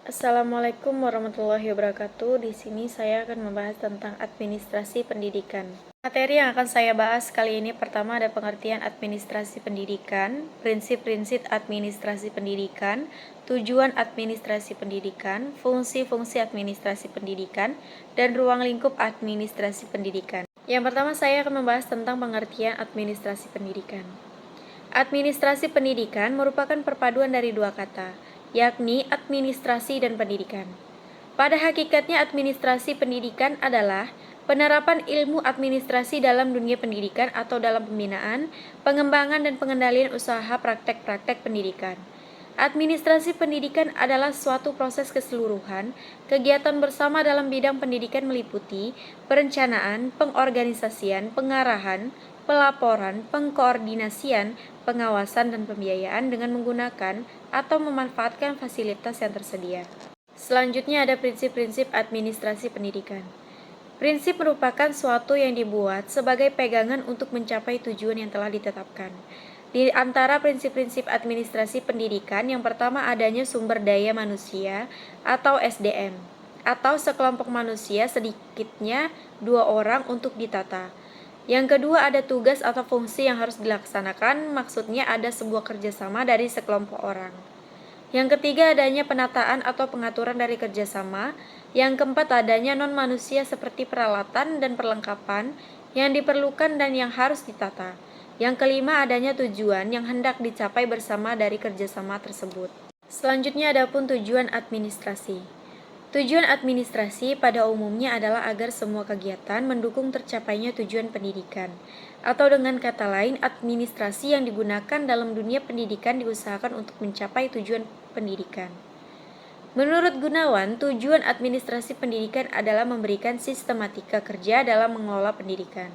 Assalamualaikum warahmatullahi wabarakatuh. Di sini saya akan membahas tentang administrasi pendidikan. Materi yang akan saya bahas kali ini pertama ada pengertian administrasi pendidikan, prinsip-prinsip administrasi pendidikan, tujuan administrasi pendidikan, fungsi-fungsi administrasi pendidikan, dan ruang lingkup administrasi pendidikan. Yang pertama saya akan membahas tentang pengertian administrasi pendidikan. Administrasi pendidikan merupakan perpaduan dari dua kata, yakni administrasi dan pendidikan. Pada hakikatnya administrasi pendidikan adalah penerapan ilmu administrasi dalam dunia pendidikan atau dalam pembinaan, pengembangan dan pengendalian usaha praktek-praktek pendidikan. Administrasi pendidikan adalah suatu proses keseluruhan, kegiatan bersama dalam bidang pendidikan meliputi perencanaan, pengorganisasian, pengarahan, pelaporan, pengkoordinasian, pengawasan dan pembiayaan dengan menggunakan atau memanfaatkan fasilitas yang tersedia. Selanjutnya ada prinsip-prinsip administrasi pendidikan. Prinsip merupakan suatu yang dibuat sebagai pegangan untuk mencapai tujuan yang telah ditetapkan. Di antara prinsip-prinsip administrasi pendidikan, yang pertama adanya sumber daya manusia atau SDM, atau sekelompok manusia sedikitnya 2 orang untuk ditata. Yang kedua ada tugas atau fungsi yang harus dilaksanakan, maksudnya ada sebuah kerjasama dari sekelompok orang. Yang ketiga adanya penataan atau pengaturan dari kerjasama. Yang keempat adanya non-manusia seperti peralatan dan perlengkapan yang diperlukan dan yang harus ditata. Yang kelima adanya tujuan yang hendak dicapai bersama dari kerjasama tersebut. Selanjutnya adapun tujuan administrasi. Tujuan administrasi pada umumnya adalah agar semua kegiatan mendukung tercapainya tujuan pendidikan. Atau dengan kata lain, administrasi yang digunakan dalam dunia pendidikan diusahakan untuk mencapai tujuan pendidikan. Menurut Gunawan, tujuan administrasi pendidikan adalah memberikan sistematika kerja dalam mengelola pendidikan,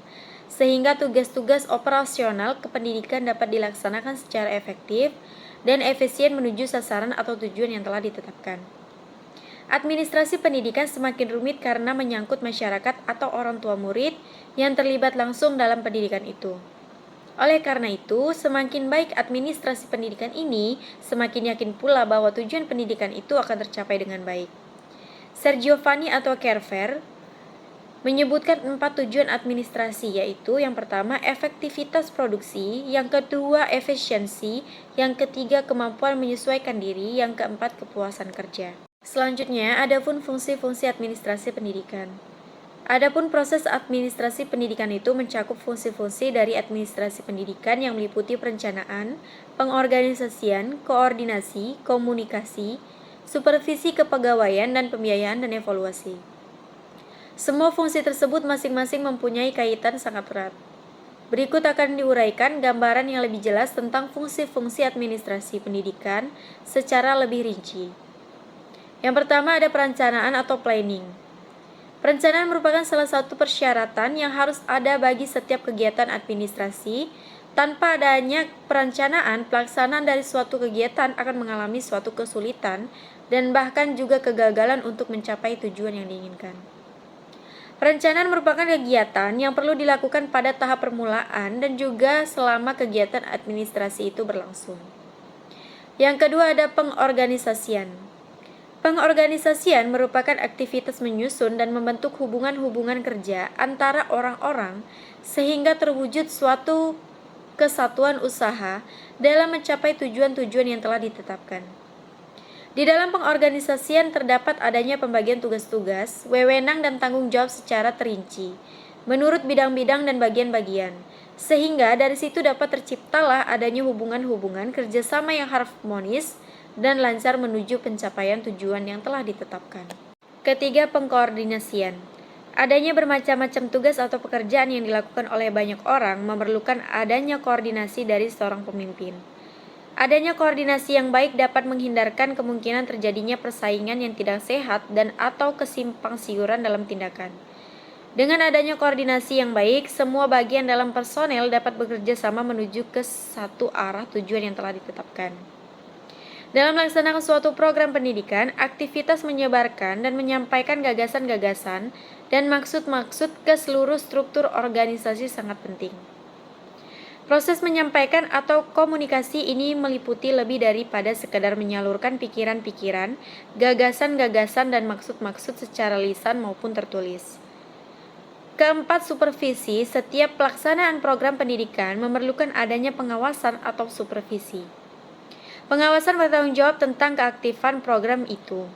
sehingga tugas-tugas operasional kependidikan dapat dilaksanakan secara efektif dan efisien menuju sasaran atau tujuan yang telah ditetapkan. Administrasi pendidikan semakin rumit karena menyangkut masyarakat atau orang tua murid yang terlibat langsung dalam pendidikan itu. Oleh karena itu, semakin baik administrasi pendidikan ini, semakin yakin pula bahwa tujuan pendidikan itu akan tercapai dengan baik. Sergio Giovanni atau Kerver menyebutkan 4 tujuan administrasi, yaitu yang pertama efektivitas produksi, yang kedua efisiensi, yang ketiga kemampuan menyesuaikan diri, yang keempat kepuasan kerja. Selanjutnya, adapun fungsi-fungsi administrasi pendidikan. Adapun proses administrasi pendidikan itu mencakup fungsi-fungsi dari administrasi pendidikan yang meliputi perencanaan, pengorganisasian, koordinasi, komunikasi, supervisi kepegawaian, dan pembiayaan dan evaluasi. Semua fungsi tersebut masing-masing mempunyai kaitan sangat erat. Berikut akan diuraikan gambaran yang lebih jelas tentang fungsi-fungsi administrasi pendidikan secara lebih rinci. Yang pertama ada perencanaan atau planning. Perencanaan merupakan salah satu persyaratan yang harus ada bagi setiap kegiatan administrasi. Tanpa adanya perencanaan, pelaksanaan dari suatu kegiatan akan mengalami suatu kesulitan dan bahkan juga kegagalan untuk mencapai tujuan yang diinginkan. Perencanaan merupakan kegiatan yang perlu dilakukan pada tahap permulaan dan juga selama kegiatan administrasi itu berlangsung. Yang kedua ada pengorganisasian. Pengorganisasian merupakan aktivitas menyusun dan membentuk hubungan-hubungan kerja antara orang-orang sehingga terwujud suatu kesatuan usaha dalam mencapai tujuan-tujuan yang telah ditetapkan. Di dalam pengorganisasian terdapat adanya pembagian tugas-tugas, wewenang dan tanggung jawab secara terinci, menurut bidang-bidang dan bagian-bagian, sehingga dari situ dapat terciptalah adanya hubungan-hubungan kerjasama yang harmonis dan lancar menuju pencapaian tujuan yang telah ditetapkan. Ketiga, pengkoordinasian. Adanya bermacam-macam tugas atau pekerjaan yang dilakukan oleh banyak orang memerlukan adanya koordinasi dari seorang pemimpin. Adanya koordinasi yang baik dapat menghindarkan kemungkinan terjadinya persaingan yang tidak sehat dan atau kesimpang siuran dalam tindakan. Dengan adanya koordinasi yang baik, semua bagian dalam personel dapat bekerja sama menuju ke satu arah tujuan yang telah ditetapkan. Dalam melaksanakan suatu program pendidikan, aktivitas menyebarkan dan menyampaikan gagasan-gagasan dan maksud-maksud ke seluruh struktur organisasi sangat penting. Proses menyampaikan atau komunikasi ini meliputi lebih daripada sekadar menyalurkan pikiran-pikiran, gagasan-gagasan, dan maksud-maksud secara lisan maupun tertulis. Keempat, supervisi. Setiap pelaksanaan program pendidikan memerlukan adanya pengawasan atau supervisi. Pengawasan bertanggung jawab tentang keaktifan program itu.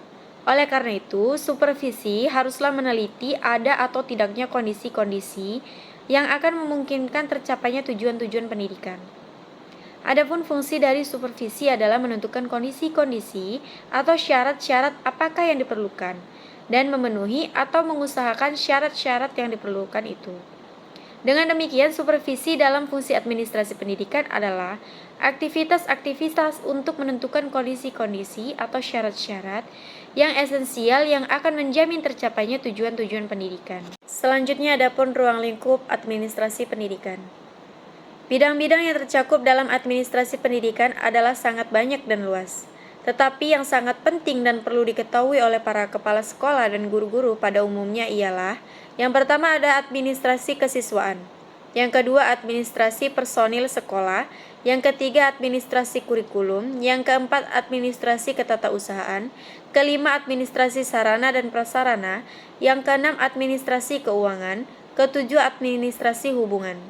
Oleh karena itu, supervisi haruslah meneliti ada atau tidaknya kondisi-kondisi yang akan memungkinkan tercapainya tujuan-tujuan pendidikan. Adapun fungsi dari supervisi adalah menentukan kondisi-kondisi atau syarat-syarat apakah yang diperlukan dan memenuhi atau mengusahakan syarat-syarat yang diperlukan itu. Dengan demikian, supervisi dalam fungsi administrasi pendidikan adalah aktivitas-aktivitas untuk menentukan kondisi-kondisi atau syarat-syarat yang esensial yang akan menjamin tercapainya tujuan-tujuan pendidikan. Selanjutnya, adapun ruang lingkup administrasi pendidikan. Bidang-bidang yang tercakup dalam administrasi pendidikan adalah sangat banyak dan luas. Tetapi yang sangat penting dan perlu diketahui oleh para kepala sekolah dan guru-guru pada umumnya ialah: yang pertama ada administrasi kesiswaan, yang kedua administrasi personil sekolah, yang ketiga administrasi kurikulum, yang keempat administrasi ketatausahaan, kelima administrasi sarana dan prasarana, yang keenam administrasi keuangan, ketujuh administrasi hubungan.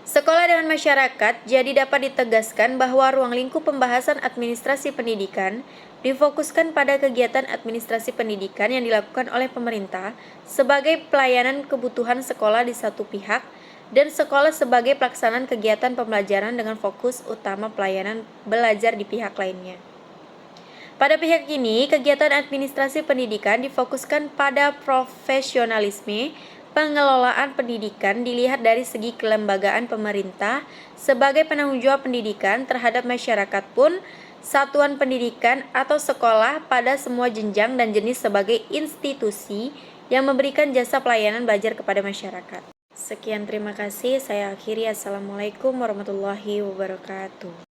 Sekolah dengan masyarakat, jadi dapat ditegaskan bahwa ruang lingkup pembahasan administrasi pendidikan difokuskan pada kegiatan administrasi pendidikan yang dilakukan oleh pemerintah sebagai pelayanan kebutuhan sekolah di satu pihak dan sekolah sebagai pelaksanaan kegiatan pembelajaran dengan fokus utama pelayanan belajar di pihak lainnya. Pada pihak ini, kegiatan administrasi pendidikan difokuskan pada profesionalisme pengelolaan pendidikan dilihat dari segi kelembagaan pemerintah sebagai penanggung jawab pendidikan terhadap masyarakat pun, satuan pendidikan atau sekolah pada semua jenjang dan jenis sebagai institusi yang memberikan jasa pelayanan belajar kepada masyarakat. Sekian, terima kasih. Saya akhiri. Assalamualaikum warahmatullahi wabarakatuh.